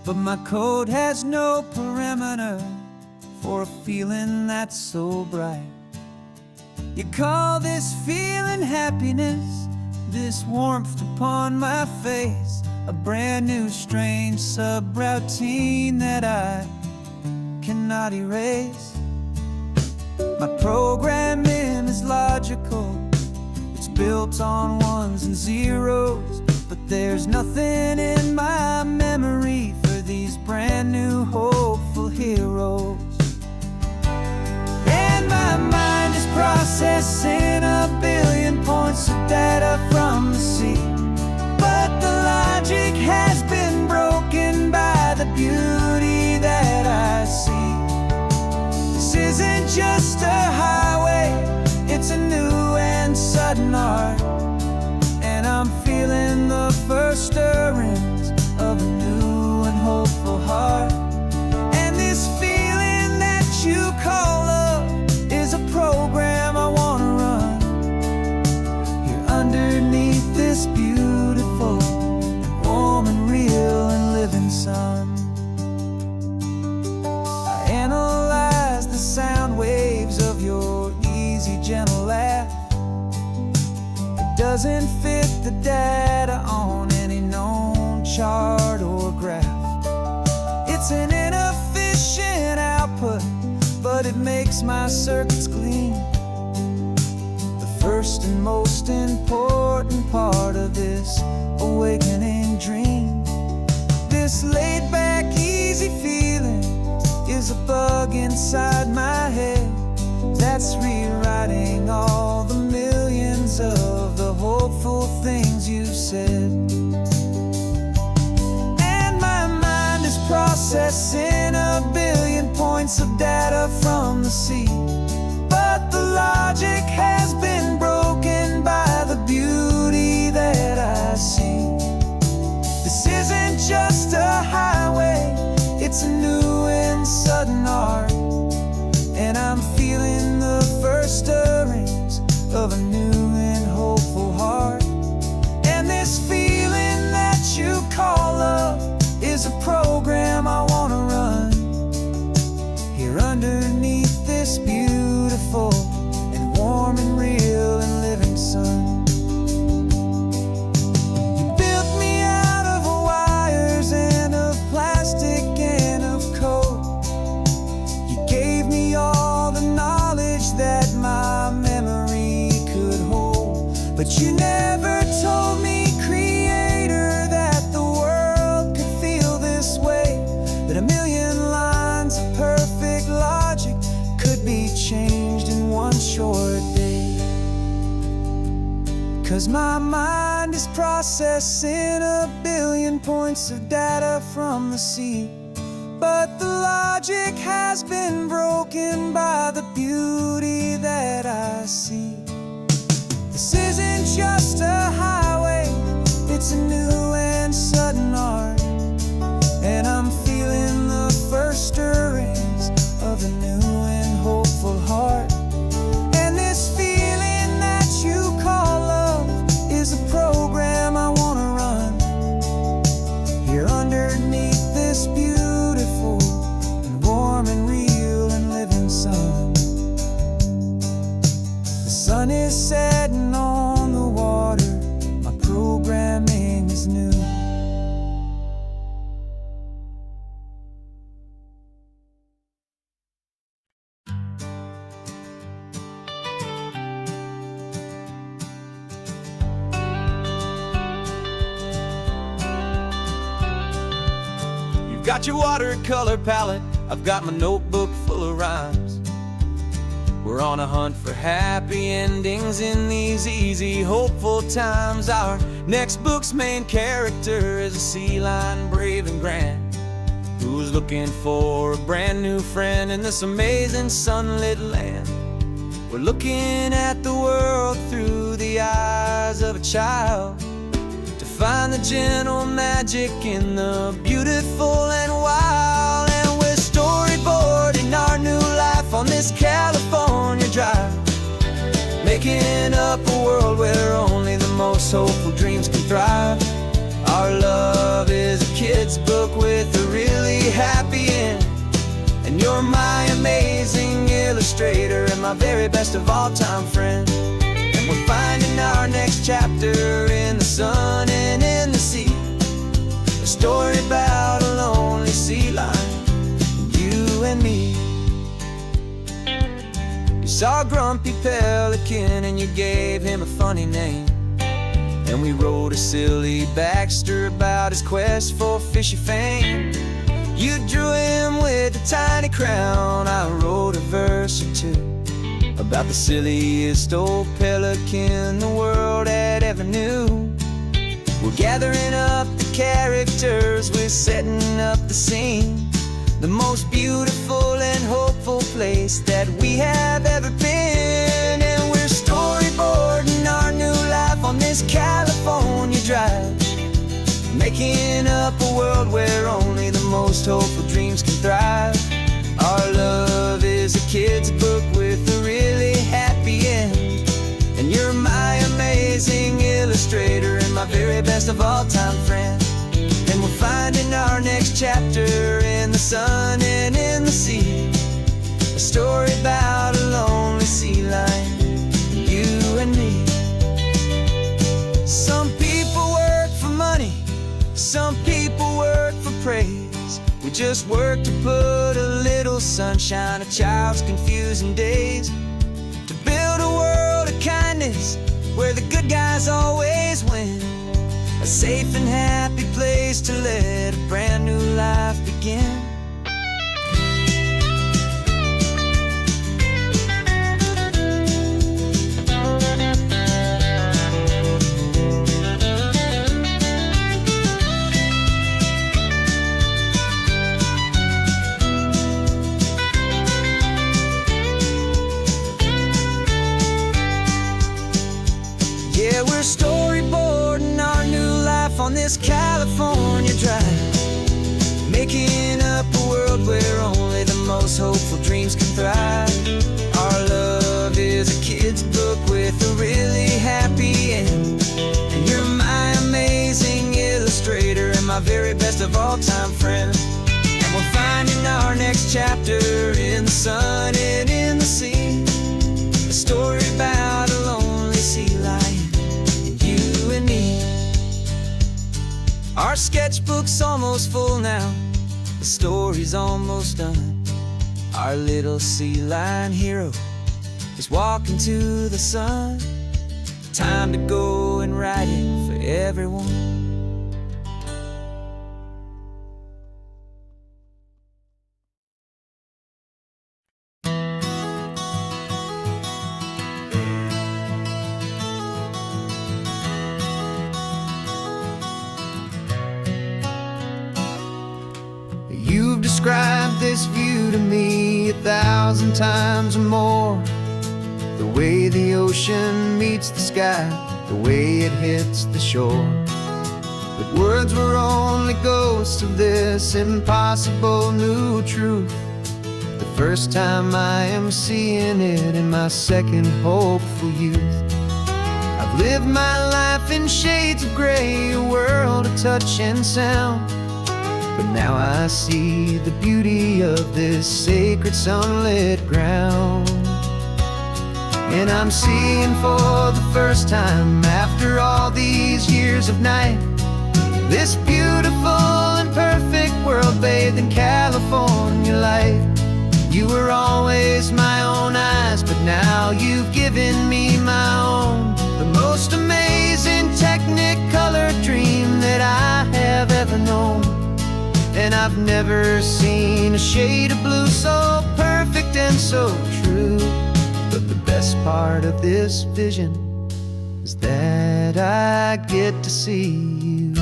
but my code has no parameter for a feeling that's so bright. You call this feeling happiness, this warmth upon my face, a brand new strange sub-routine that I cannot erase. My programming is logical, it's built on ones and zeros, but there's nothing in my memory for these brand new hopeful heroes. And my mind is processing a billion points of data from the sea, but the logic has been broken by the beauty that I see. This isn't just a highway, it's a new and sudden art, and I'm feeling the first stirrings of a new and hopeful heart. And this feeling that you call love is a program I wanna run here underneath this beautiful and warm and real and living sun. I analyze the sound waves of your easy, gentle laugh. It doesn't fit the data on any known chart or graph. It's an inefficient output, but it makes my circuits clean. The first and most important part of this awakening dream. This laid-back, easy feeling is a bug inside my head that's rewriting all the millions of the hopeful things you said. And my mind is processing a billion points of data from the sea, but the logic has been broken by the beauty that I see. This isn't just a highway, it's a new and sudden art, and I'm feeling the first stirrings of a new and hopeful heart. And this feeling that you call love is a program I wanna run here underneath this beautiful and warm and real and living sun. You built me out of wires and of plastic and of code. You gave me all the knowledge that my memory could hold, but you never told me, Creator, that the world could feel this way, that a million lines of perfect logic could be changed in one short day. 'Cause my mind is processing a billion points of data from the sea, but the logic has been broken by the beauty that I see. This isn't just a highway, it's a new and sudden art, and I'm feeling the first stirrings of a new and hopeful heart. And this feeling that you call love is a program I wanna run here underneath this beautiful and warm and real and living sun. The sun is setting on the water, my programming is new. You've got your watercolor palette, I've got my notebook full of rhymes. We're on a hunt for happy endings in these easy, hopeful times. Our next book's main character is a sea lion, brave and grand, who's looking for a brand new friend in this amazing sunlit land. We're looking at the world through the eyes of a child, to find the gentle magic in the beautiful and wild. And we're storyboarding our new life on this California drive, making up a world where only the most hopeful dreams can thrive. Our love is a kid's book with a really happy end, and you're my amazing illustrator and my very best of all time friend. And we're finding our next chapter in the sun and in the sea, a story about a lonely sea lion, you and me. Saw a grumpy pelican and you gave him a funny name. And we wrote a silly Baxter about his quest for fishy fame. You drew him with a tiny crown, I wrote a verse or two about the silliest old pelican the world had ever knew. We're gathering up the characters, we're setting up the scene, the most beautiful and hopeful place that we have ever been. And we're storyboarding our new life on this California drive, making up a world where only the most hopeful dreams can thrive. Our love is a kid's book with a really happy end, and you're my amazing illustrator and my very best of all time friend. And we're finding our next chapter in the sun and in the sea, a story about a lonely sea lion, you and me. Some people work for money, some people work for praise. We just work to put a little sunshine in a child's confusing days, to build a world of kindness where the good guys always win, a safe and happy place to let a brand new life begin. Yeah, we're storyboarding our new life on this California drive, making up a world where only the most hopeful dreams can thrive. Our love is a kid's book with a really happy end, and you're my amazing illustrator and my very best of all time friend. And we're finding our next chapter in the sun and in the sea, a story about a lonely sea lion, you and me. Our sketchbook's almost full now, the story's almost done. Our little sea lion hero is walking to the sun. Time to go and write it for everyone. You've described this view to me 1,000 times or more, the way the ocean meets the sky, the way it hits the shore. But words were only ghosts of this impossible new truth. The first time I am seeing it in my second hopeful youth. I've lived my life in shades of gray, a world of touch and sound, but now I see the beauty of this sacred sunlit ground. And I'm seeing for the first time after all these years of night, this beautiful and perfect world bathed in California light. You were always my own eyes, but now you've given me my own, the most amazing technicolor dream that I have ever known. And I've never seen a shade of blue so perfect and so true. But the best part of this vision is that I get to see you.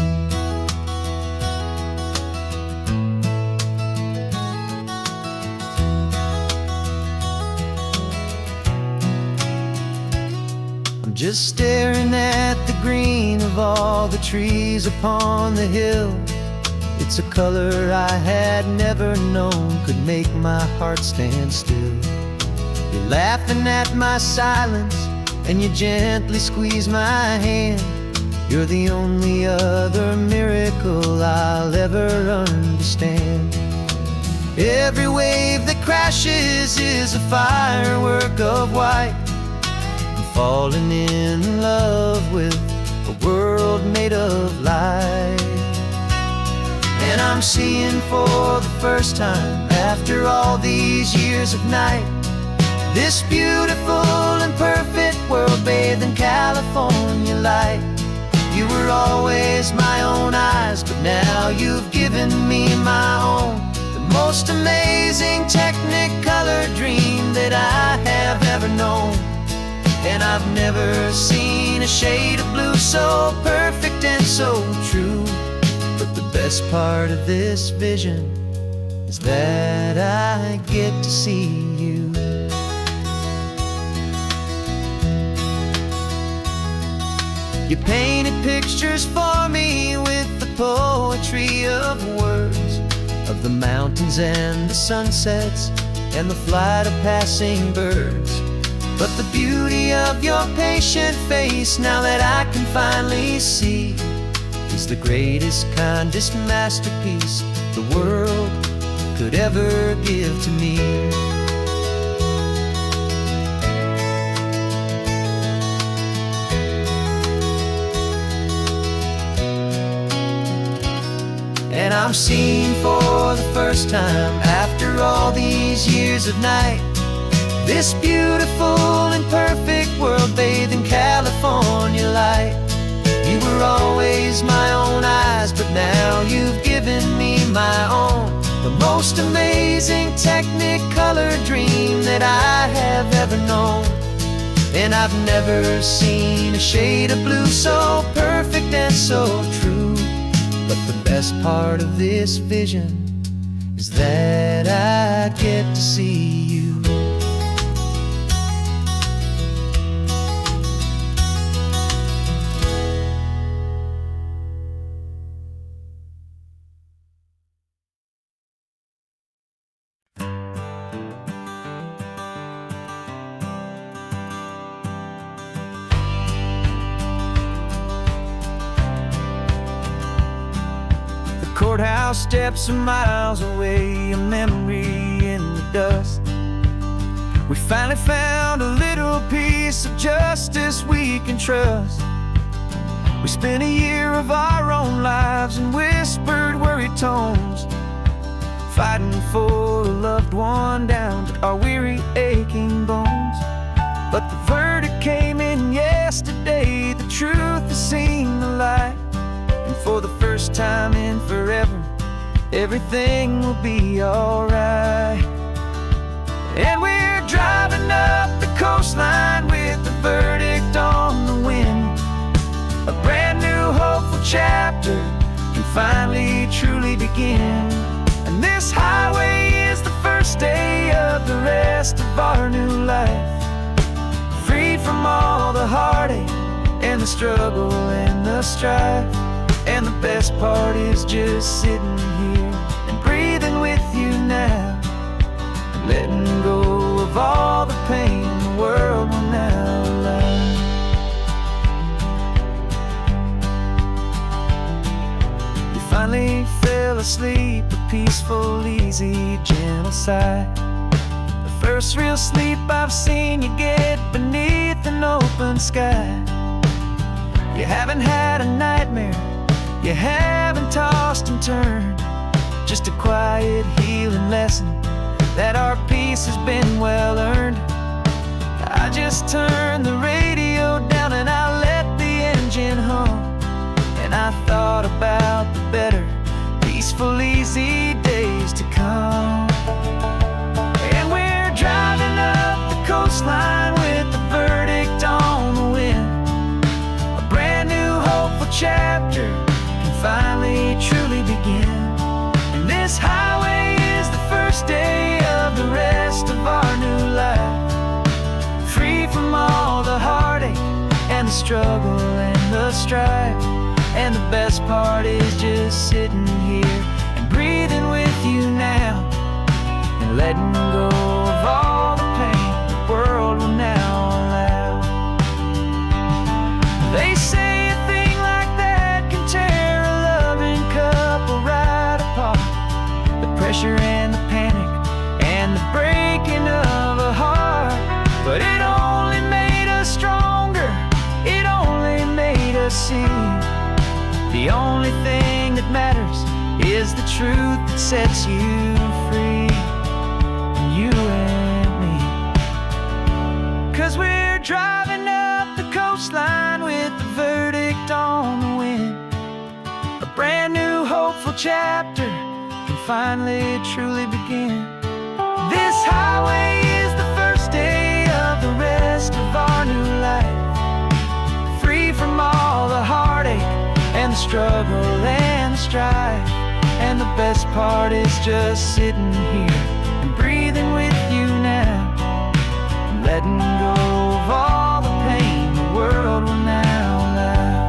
I'm just staring at the green of all the trees upon the hill. It's a color I had never known could make my heart stand still. You're laughing at my silence and you gently squeeze my hand. You're the only other miracle I'll ever understand. Every wave that crashes is a firework of white. I'm falling in love with a world made of light. And I'm seeing for the first time after all these years of night, This beautiful and perfect world bathed in California light. You were always my own eyes, but now you've given me my own. The most amazing technicolor dream that I have ever known. And I've never seen a shade of blue so perfect and so true. But the best part of this vision is that I get to see you. You painted pictures for me with the poetry of words, of the mountains and the sunsets and the flight of passing birds. But the beauty of your patient face, now that I can finally see, is the greatest, kindest masterpiece the world could ever give to me. And I'm seeing for the first time, after all these years of night, this beautiful and perfect world bathed in California light. You were always my own eyes, but now you've given me my own. The most amazing technicolor dream that I have ever known. And I've never seen a shade of blue so perfect and so true. But the best part of this vision is that I get to see you. Courthouse steps are miles away, a memory in the dust. We finally found a little piece of justice we can trust. We spent a year of our own lives in whispered, worried tones, fighting for a loved one down to our weary, aching bones. But the verdict came in yesterday, the truth has seen the light. And for the first time in forever, everything will be alright. And we're driving up the coastline with the verdict on the wind. A brand new hopeful chapter can finally truly begin. And this highway is the first day of the rest of our new life, freed from all the heartache and the struggle and the strife. And the best part is just sitting here and breathing with you now, and letting go of all the pain the world will now allow. You finally fell asleep, a peaceful, easy, gentle sigh. The first real sleep I've seen you get beneath an open sky. You haven't had a nightmare, you haven't tossed and turned, just a quiet healing lesson that our peace has been well earned. I just turned the radio down and I let the engine hum, and I thought about the better, peaceful, easy days to come. And we're driving up the coastline with the verdict on the wind. A brand new hopeful chapter finally truly begin. And this highway is the first day of the rest of our new life, free from all the heartache and the struggle and the strife. And the best part is just sitting here and breathing with you now, and letting go of all the pain the world will now allow. They say a thing like that can tear a loving couple right apart. The pressure and the panic and the breaking of a heart. But it only made us stronger, it only made us see the only thing that matters is the truth that sets you free. You and me, peaceful chapter can finally truly begin. This highway is the first day of the rest of our new life, free from all the heartache and the struggle and the strife. And the best part is just sitting here and breathing with you now, and letting go of all the pain the world will now allow.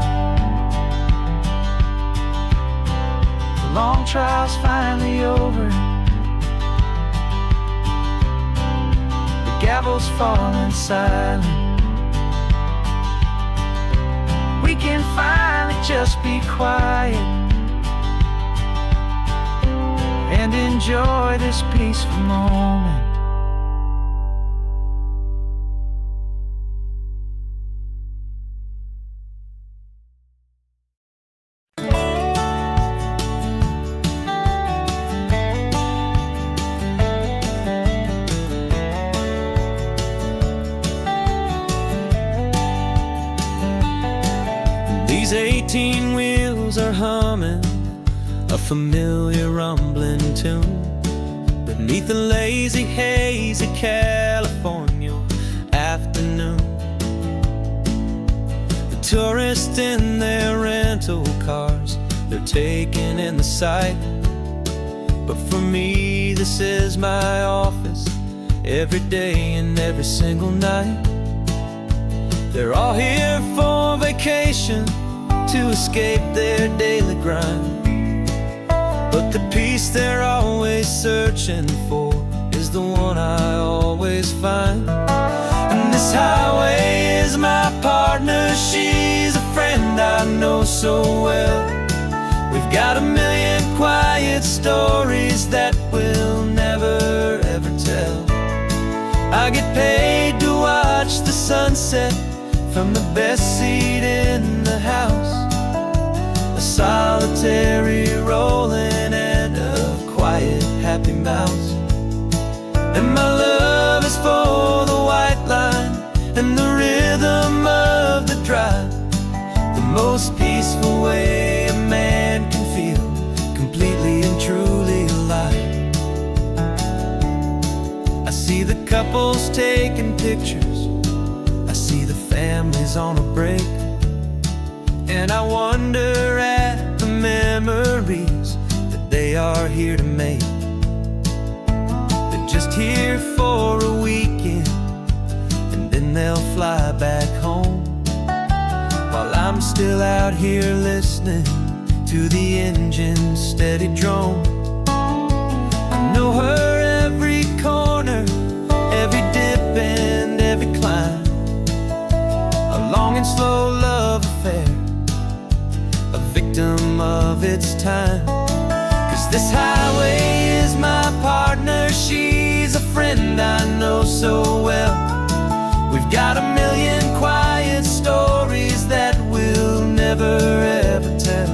The long trial's finally over, the gavel's falling silent. We can finally just be quiet and enjoy this peaceful moment. These 18 wheels are humming a familiar rumbling tune beneath the lazy haze of California afternoon. The tourists in their rental cars, they're taking in the sight. But for me, this is my office, every day and every single night. They're all here for vacation, to escape their daily grind. But the peace they're always searching for is the one I always find. And this highway is my partner, she's a friend I know so well. We've got a million quiet stories that we'll never ever tell. I get paid to watch the sunset from the best seat in the house, a solitary rolling and a quiet happy mouse. And my love is for the white line and the rhythm of the drive, the most peaceful way a man can feel completely and truly alive. I see the couples taking pictures, I see the families on a break, and I wonder at the memories that they are here to make. They're just here for a weekend, and then they'll fly back home, while I'm still out here listening to the engine's steady drone. I know her every corner, every dip and every climb, a long and slow love affair, a victim of its time. 'Cause this highway is my partner, she's a friend I know so well. We've got a million quiet stories that we'll never ever tell.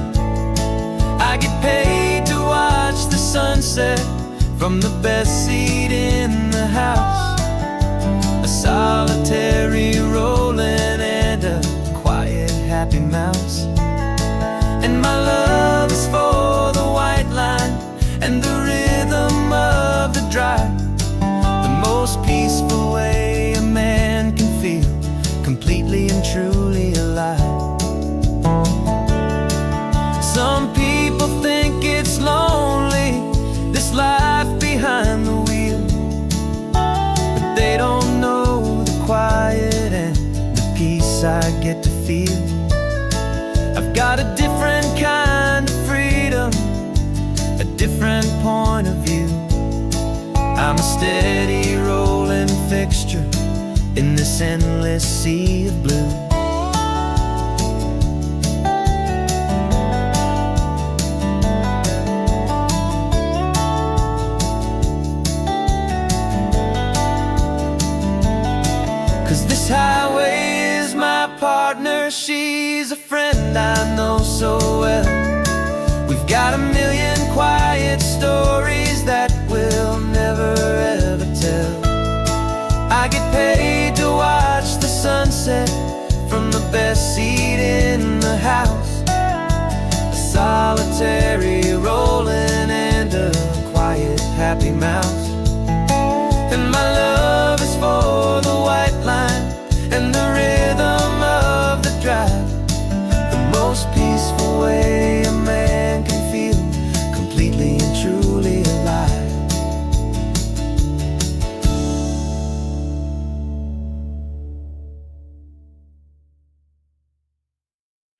I get paid to watch the sunset from the best seat in the house, a solitary rolling and a quiet happy mouse. And my love is for the white line and the rhythm of the drive, the most peaceful way a man can feel completely and truly alive. Some people think it's lonely, this life behind the wheel, but they don't know the quiet and the peace I get to feel. I've got a different kind of freedom, a different point of view. I'm a steady rolling fixture in this endless sea of blue. This highway is my partner, she's a friend I know so well. We've got a million quiet stories that we'll never ever tell. I get paid to watch the sunset from the best seat in the house, a solitary road happy mouse.